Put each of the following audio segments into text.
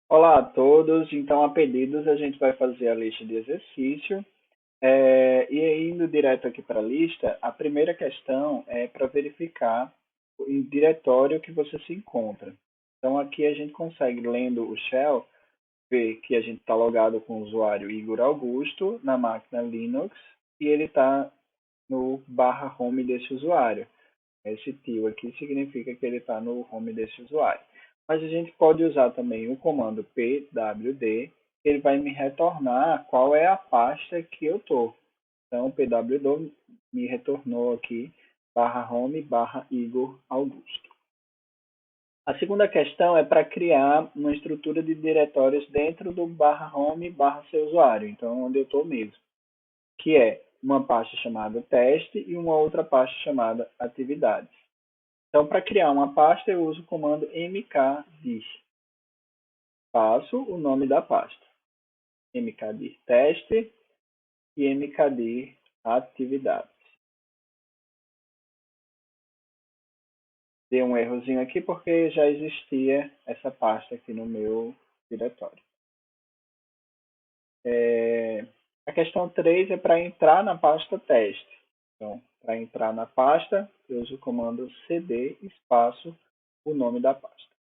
Olá a todos. Então, a pedidos, a gente vai fazer a lista de exercício. E aí, indo direto aqui para a lista, a primeira questão é para verificar o diretório que você se encontra. Então, aqui a gente consegue, lendo o shell, ver que a gente está logado com o usuário Igor Augusto na máquina Linux e ele está no barra home desse usuário. Esse tio aqui significa que ele está no home desse usuário. Mas a gente pode usar também o comando pwd, ele vai me retornar qual é a pasta que eu estou. Então, pwd me retornou aqui barra home barra Igor Augusto. A segunda questão é para criar uma estrutura de diretórios dentro do barra home barra seu usuário, então onde eu estou mesmo, que é uma pasta chamada teste e uma outra pasta chamada atividades. Então, para criar uma pasta, eu uso o comando mkdir. Passo o nome da pasta. Mkdir teste e mkdir atividades. Dei um errozinho aqui porque já existia essa pasta aqui no meu diretório. A questão 3 é para entrar na pasta teste. Então, para entrar na pasta, eu uso o comando cd espaço o nome da pasta.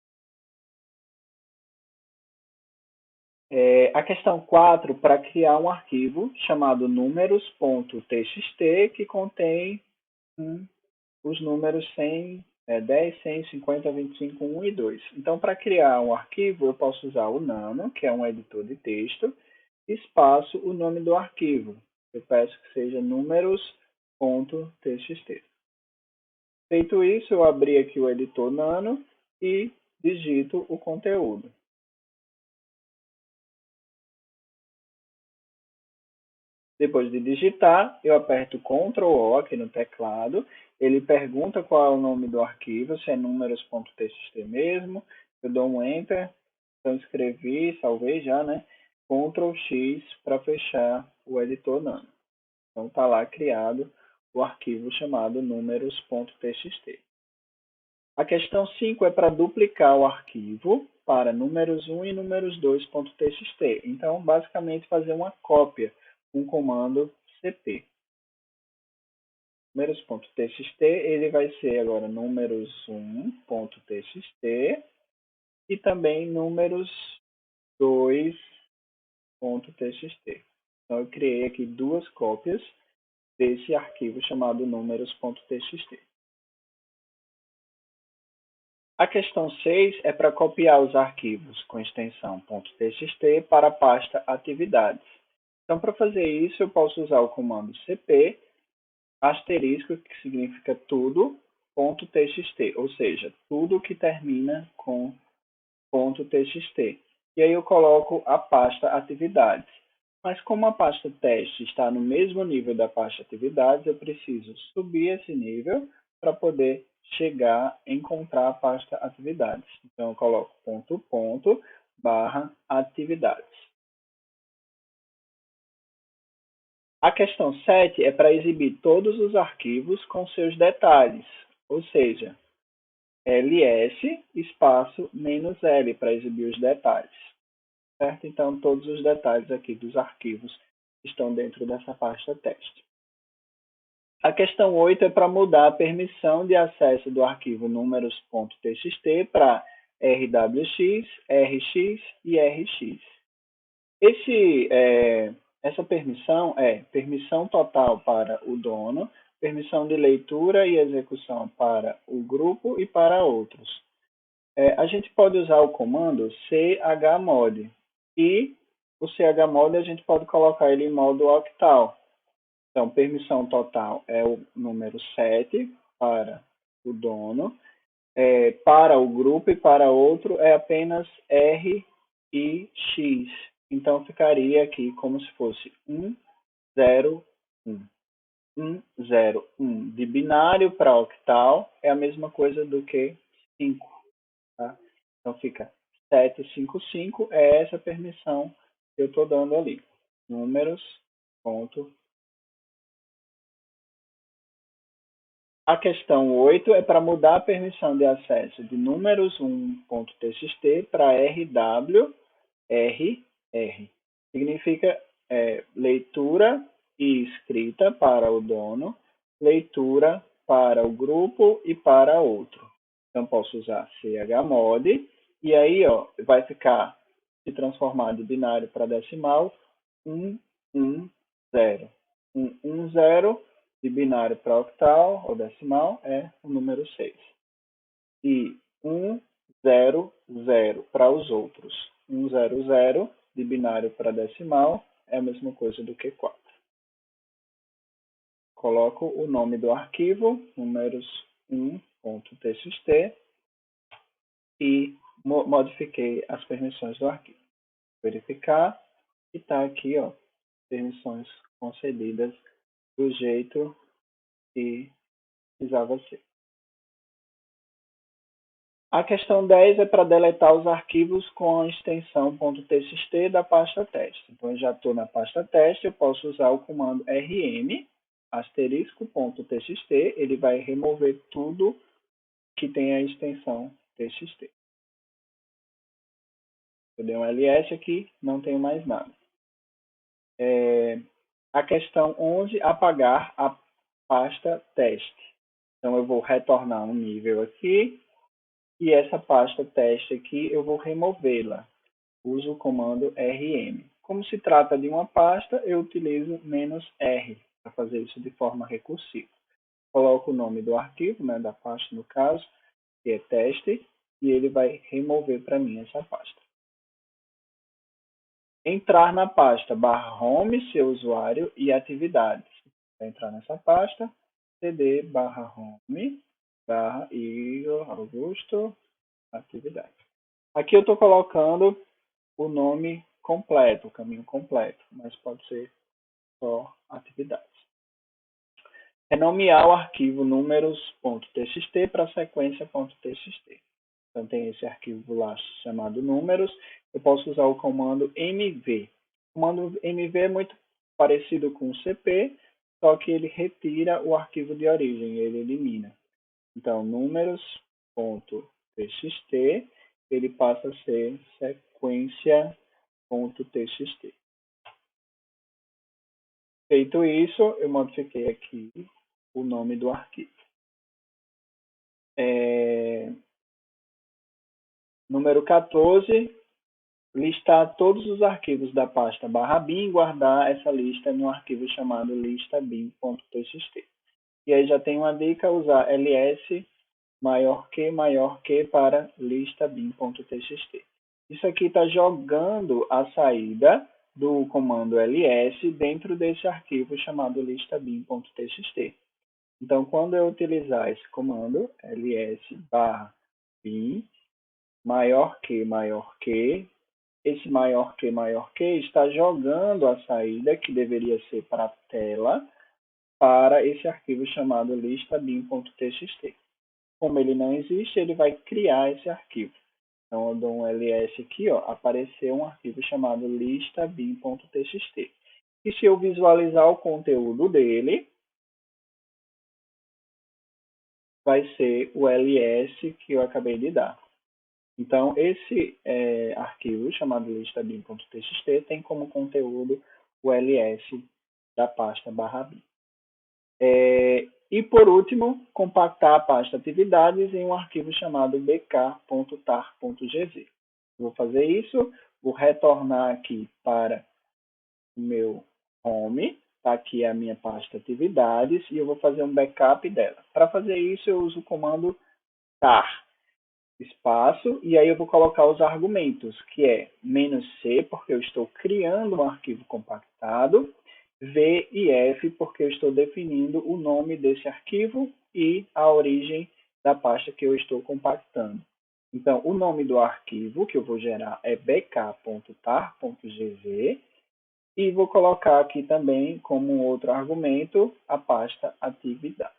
A questão 4, para criar um arquivo chamado números.txt, que contém os números 100, 10, 100, 50, 25, 1 e 2. Então, para criar um arquivo, eu posso usar o nano, que é um editor de texto, espaço o nome do arquivo. Eu peço que seja números.txt. Feito isso, eu abri aqui o editor nano e digito o conteúdo. Depois de digitar, eu aperto Ctrl O aqui no teclado. Ele pergunta qual é o nome do arquivo, se é números.txt mesmo. Eu dou um Enter. Então, escrevi, salvei já, né? Ctrl X para fechar o editor Nano. Então, está lá criado o arquivo chamado números.txt. A questão 5 é para duplicar o arquivo para números1 e números2.txt. Então, basicamente, fazer uma cópia com o comando cp. Números.txt, ele vai ser agora números1.txt e também números2.txt. Então, eu criei aqui duas cópias desse arquivo chamado números.txt. A questão 6 é para copiar os arquivos com extensão .txt para a pasta atividades. Então, para fazer isso, eu posso usar o comando cp asterisco, que significa tudo, .txt, ou seja, tudo que termina com .txt. E aí eu coloco a pasta atividades. Mas como a pasta teste está no mesmo nível da pasta atividades, eu preciso subir esse nível para poder chegar a encontrar a pasta atividades. Então eu coloco /atividades. A questão 7 é para exibir todos os arquivos com seus detalhes, ou seja, ls espaço -l para exibir os detalhes. Certo? Então, todos os detalhes aqui dos arquivos estão dentro dessa pasta teste. A questão 8 é para mudar a permissão de acesso do arquivo números.txt para rwx, rx e rx. Essa permissão é permissão total para o dono, permissão de leitura e execução para o grupo e para outros. A gente pode usar o comando chmod e o chmod a gente pode colocar ele em modo octal. Então, permissão total é o número 7 para o dono, para o grupo e para outro é apenas R e X. Então, ficaria aqui como se fosse 1, 0, 1. 1, 0, 1. De binário para octal é a mesma coisa do que 5. Tá? Então, fica 755 é essa permissão que eu estou dando ali. Números, ponto. A questão 8 é para mudar a permissão de acesso de números1.txt para rw RR. Significa leitura e escrita para o dono, leitura para o grupo e para outro. Então, posso usar chmod, e aí vai ficar se transformar de binário para decimal 1, 1, 0. 1, 1, 0 de binário para octal ou decimal é o número 6. E 1, 0, 0 para os outros. 1, 0, 0 de binário para decimal é a mesma coisa do que 4. Coloco o nome do arquivo, números 1.txt, e modifiquei as permissões do arquivo. Verificar, e está aqui, permissões concedidas do jeito que precisava ser. A questão 10 é para deletar os arquivos com a extensão .txt da pasta teste. Então, eu já estou na pasta teste, eu posso usar o comando rm *.txt, ele vai remover tudo que tem a extensão txt. Eu dei um ls aqui, não tenho mais nada. A questão 11, apagar a pasta teste. Então, eu vou retornar um nível aqui, e essa pasta teste aqui eu vou removê-la. Uso o comando rm. Como se trata de uma pasta, eu utilizo "-r" para fazer isso de forma recursiva. Coloco o nome do arquivo, da pasta no caso, que é teste, e ele vai remover para mim essa pasta. Entrar na pasta /home, seu usuário e atividades. Para entrar nessa pasta, cd /home /Igor Augusto atividade. Aqui eu estou colocando o nome completo, o caminho completo, mas pode ser só atividades. Renomear o arquivo números.txt para sequência.txt. Então, tem esse arquivo lá chamado números. Eu posso usar o comando mv. O comando mv é muito parecido com o cp, só que ele retira o arquivo de origem, ele elimina. Então, números.txt, ele passa a ser sequência.txt. Feito isso, eu modifiquei aqui o nome do arquivo. Número 14, listar todos os arquivos da pasta /bin e guardar essa lista no arquivo chamado listabin.txt. E aí já tem uma dica, usar ls maior que para listabin.txt. Isso aqui está jogando a saída do comando ls dentro desse arquivo chamado listabin.txt. Então, quando eu utilizar esse comando, ls/bin, maior que, esse maior que está jogando a saída, que deveria ser para a tela, para esse arquivo chamado listabin.txt. Como ele não existe, ele vai criar esse arquivo. Então, eu dou um ls aqui, apareceu um arquivo chamado listabin.txt. E se eu visualizar o conteúdo dele, vai ser o ls que eu acabei de dar. Então, esse arquivo chamado listabin.txt tem como conteúdo o ls da pasta /bin. E, por último, compactar a pasta atividades em um arquivo chamado bk.tar.gz. Vou fazer isso, vou retornar aqui para o meu home, está aqui a minha pasta atividades, e eu vou fazer um backup dela. Para fazer isso, eu uso o comando tar, espaço, e aí eu vou colocar os argumentos, que é "-c", porque eu estou criando um arquivo compactado, V e F, porque eu estou definindo o nome desse arquivo e a origem da pasta que eu estou compactando. Então, o nome do arquivo que eu vou gerar é bk.tar.gz e vou colocar aqui também, como um outro argumento, a pasta atividades.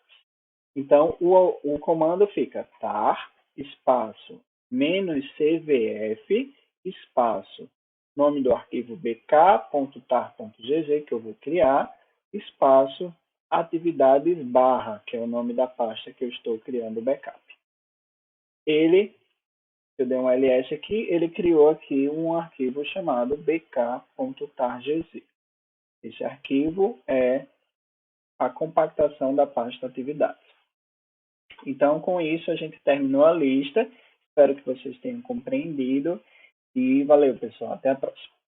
Então, o comando fica tar, espaço, -cvf, espaço, nome do arquivo bk.tar.gz, que eu vou criar, espaço, atividades /, que é o nome da pasta que eu estou criando o backup. Se eu dei um ls aqui, ele criou aqui um arquivo chamado bk.targz. Esse arquivo é a compactação da pasta atividades. Então, com isso, a gente terminou a lista. Espero que vocês tenham compreendido. E valeu, pessoal. Até a próxima.